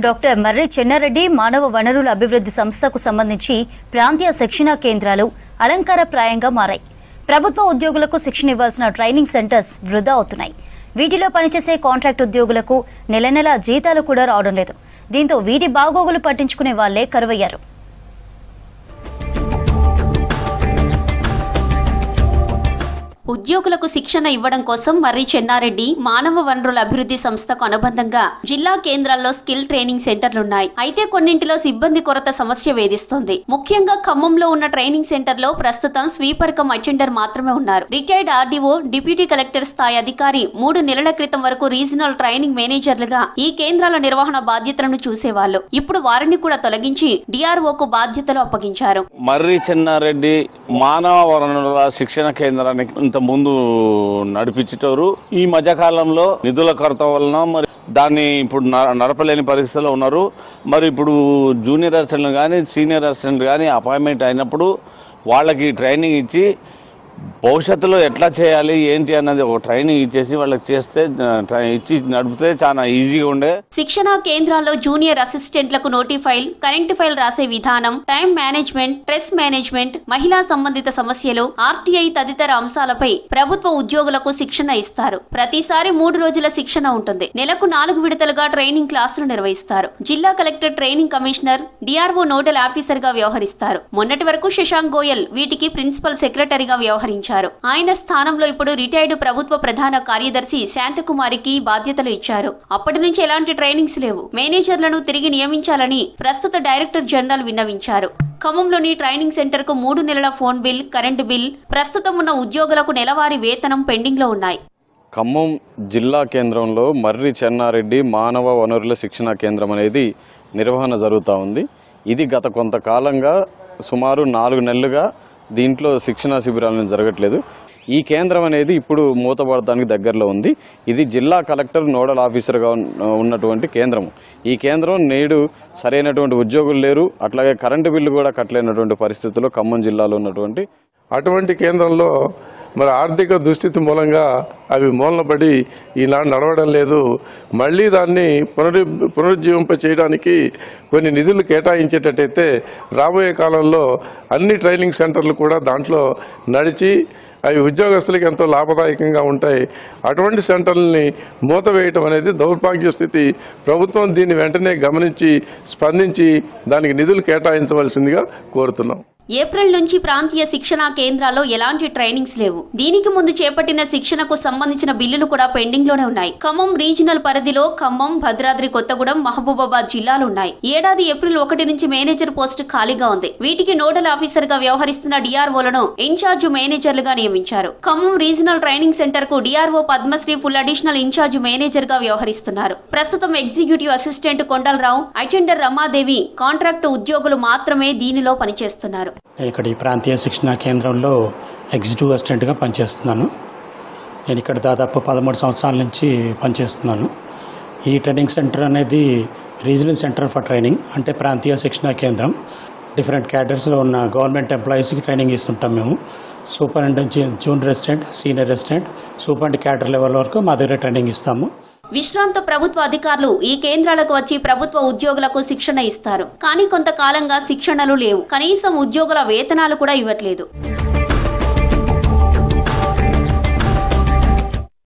Doctor మర్రి చెన్నారెడ్డి మానవ వనరుల అభివృద్ధి సంస్థకు సంబంధించి ప్రాంతీయ శిక్షణ కేంద్రాలు అలంకారప్రాయంగా మారాయి. ప్రభుత్వ ఉద్యోగులకు శిక్షణ ఇవ్వాల్సిన ట్రైనింగ్ సెంటర్స్ వృధా అవుతున్నాయి. వీటిలో పనిచేసే కాంట్రాక్ట్ ఉద్యోగులకు నెల నెల జీతాలు కూడా రావడం లేదు. దీంతో వీటి బాగోగులు పట్టించుకునే వాళ్లే కరువయ్యారు. ఉద్యోగులకు శిక్షణ ఇవ్వడం కోసం మర్రి చెన్నారెడ్డి మానవ వనరుల అభివృద్ధి సంస్థకు అనుబంధంగా జిల్లా కేంద్రాల్లో స్కిల్ ట్రైనింగ్ సెంటర్లున్నాయి. అయితే కొన్నింటిలో సిబ్బంది కొరత సమస్య వేధిస్తోంది. ముఖ్యంగా ఖమ్మంలో ఉన్న ట్రైనింగ్ సెంటర్లో ప్రస్తుతం స్వీపర్ కమ్ అటెండర్ మాత్రమే ఉన్నారు. రిటైర్డ్ ఆర్డీఓ, డిప్యూటీ కలెక్టర్ స్థాయి అధికారి 3 నెలల క్రితం వరకు రీజనల్ ట్రైనింగ్ మేనేజర్లుగా ఈ కేంద్రాల నిర్వహణ బాధ్యతలను చూసేవాళ్లు. ఇప్పుడు వారిని కూడా తొలగించి డిఆర్ఓకు బాధ్యతలు అప్పగించారు. మర్రి చెన్నారెడ్డి మానవ వనరుల శిక్షణ కేంద్రానికి ముందు నడిపించేటోరు ఈ మధ్యకాలంలో నిధుల కొరత వలన మరి దాన్ని ఇప్పుడు నడపలేని పరిస్థితిలో ఉన్నారు. మరి ఇప్పుడు జూనియర్ అసిస్టెంట్లు కానీ సీనియర్ అసిస్టెంట్ కానీ అపాయింట్మెంట్ అయినప్పుడు వాళ్ళకి ట్రైనింగ్ ఇచ్చి భవిష్యత్తులో ఎట్లా చేయాలి ఏంటి అన్నది ఒక ట్రైనింగ్ ఇచ్చేసి వాళ్ళకి చేస్తే ఇచ్చి నడిపితే చాలా ఈజీగా ఉండే. శిక్షణ కేంద్రాల్లో జూనియర్ అసిస్టెంట్లకు నోటిఫైల్, కరెంట్ ఫైల్ రాసే విధానం, టైం మేనేజ్మెంట్, స్ట్రెస్ మేనేజ్మెంట్, మహిళా సంబంధిత సమస్యలు, ఆర్టీఐ తదితర అంశాలపై ప్రభుత్వ ఉద్యోగులకు శిక్షణ ఇస్తారు. ప్రతిసారి 3 రోజుల శిక్షణ ఉంటుంది. నెలకు 4 విడతలుగా ట్రైనింగ్ క్లాసులు నిర్వహిస్తారు. జిల్లా collector, training commissioner, DRO nodal officer గా వ్యవహరిస్తారు. మొన్నటి వరకు శశాంక్ గోయల్ వీటికి ప్రిన్సిపల్ సెక్రటరీగా వ్యవహరించారు. ఆయన స్థానంలో ఇప్పుడు రిటైర్డ్ ప్రభుత్వ ప్రధాన కార్యదర్శి శాంతకుమారికి బాధ్యతలు ఇచ్చారు. అప్పటి నుంచి ఎలాంటి ట్రైనింగ్స్ లేవు. మేనేజర్లను తిరిగి నియమించాలని ప్రస్తుత డైరెక్టర్ జనరల్ విన్నవించారు. ఖమ్మంలోని ట్రైనింగ్ సెంటర్ కు 3 నెలల ఫోన్ బిల్, కరెంటు బిల్, ప్రస్తుతం ఉన్న ఉద్యోగులకు నెలవారీ వేతనం పెండింగ్ లో ఉన్నాయి. ఖమ్మం జిల్లా కేంద్రంలో మర్రి చెన్నారెడ్డి మానవ వనరుల శిక్షణ కేంద్రం అనేది నిర్వహణ జరుగుతూ ఉంది. ఇది గత కొంతకాలంగా సుమారు 4 నెలలుగా దీంట్లో శిక్షణ శిబిరాలను జరగట్లేదు. ఈ కేంద్రం అనేది ఇప్పుడు మూతపడటానికి దగ్గరలో ఉంది. ఇది జిల్లా కలెక్టర్ నోడల్ ఆఫీసర్గా ఉన్నటువంటి కేంద్రం. ఈ కేంద్రం నేడు సరైనటువంటి ఉద్యోగులు లేరు, అట్లాగే కరెంటు బిల్లు కూడా కట్టలేనటువంటి పరిస్థితుల్లో ఖమ్మం జిల్లాలో ఉన్నటువంటి అటువంటి కేంద్రంలో మరి ఆర్థిక దుస్థితి మూలంగా అవి మూలనపడి ఈనాడు నడవడం లేదు. మళ్ళీ దాన్ని పునరుజ్జీవింప చేయడానికి కొన్ని నిధులు కేటాయించేటట్టయితే రాబోయే కాలంలో అన్ని ట్రైనింగ్ సెంటర్లు కూడా దాంట్లో నడిచి అవి ఉద్యోగస్తులకు ఎంతో లాభదాయకంగా ఉంటాయి. అటువంటి సెంటర్లని మూతవేయటం అనేది దౌర్భాగ్య స్థితి. ప్రభుత్వం దీన్ని వెంటనే గమనించి స్పందించి దానికి నిధులు కేటాయించవలసిందిగా కోరుతున్నాం. ఏప్రిల్ నుంచి ప్రాంతీయ శిక్షణా కేంద్రాల్లో ఎలాంటి ట్రైనింగ్స్ లేవు. దీనికి ముందు చేపట్టిన శిక్షణకు సంబంధించిన బిల్లులు కూడా పెండింగ్ లోనే ఉన్నాయి. ఖమ్మం రీజనల్ పరిధిలో ఖమ్మం, భద్రాద్రి కొత్తగూడెం, మహబూబాబాద్ జిల్లాలు ఉన్నాయి. ఏడాది ఏప్రిల్ 1 నుంచి మేనేజర్ పోస్టు ఖాళీగా ఉంది. వీటికి నోడల్ ఆఫీసర్ గా వ్యవహరిస్తున్న డిఆర్ఓలను ఇన్ఛార్జ్ మేనేజర్లుగా నియమించారు. ఖమ్మం రీజనల్ ట్రైనింగ్ సెంటర్ కు DRO Padmasri full additional in-charge manager గా వ్యవహరిస్తున్నారు. ప్రస్తుతం executive assistant Kondalarao, attender Ramadevi contract ఉద్యోగులు మాత్రమే దీనిలో పనిచేస్తున్నారు. ఇక్కడ ఈ ప్రాంతీయ శిక్షణ కేంద్రంలో ఎగ్జిక్యూటివ్ అసిస్టెంట్గా పనిచేస్తున్నాను. నేను ఇక్కడ దాదాపు 13 సంవత్సరాల నుంచి పనిచేస్తున్నాను. ఈ ట్రైనింగ్ సెంటర్ అనేది రీజనల్ సెంటర్ ఫర్ ట్రైనింగ్, అంటే ప్రాంతీయ శిక్షణ కేంద్రం. డిఫరెంట్ క్యాడర్స్లో ఉన్న గవర్నమెంట్ ఎంప్లాయీస్కి ట్రైనింగ్ ఇస్తుంటాం మేము. Superintendent, junior assistant, senior assistant, superintendent cadre level వరకు మా దగ్గర ట్రైనింగ్ ఇస్తాము. విశ్రాంత ప్రభుత్వ అధికారులు ఈ కేంద్రాలకు వచ్చి ప్రభుత్వ ఉద్యోగులకు శిక్షణ ఇస్తారు. కానీ కొంతకాలంగా శిక్షణలు లేవు. కనీసం ఉద్యోగుల వేతనాలు కూడా ఇవ్వట్లేదు.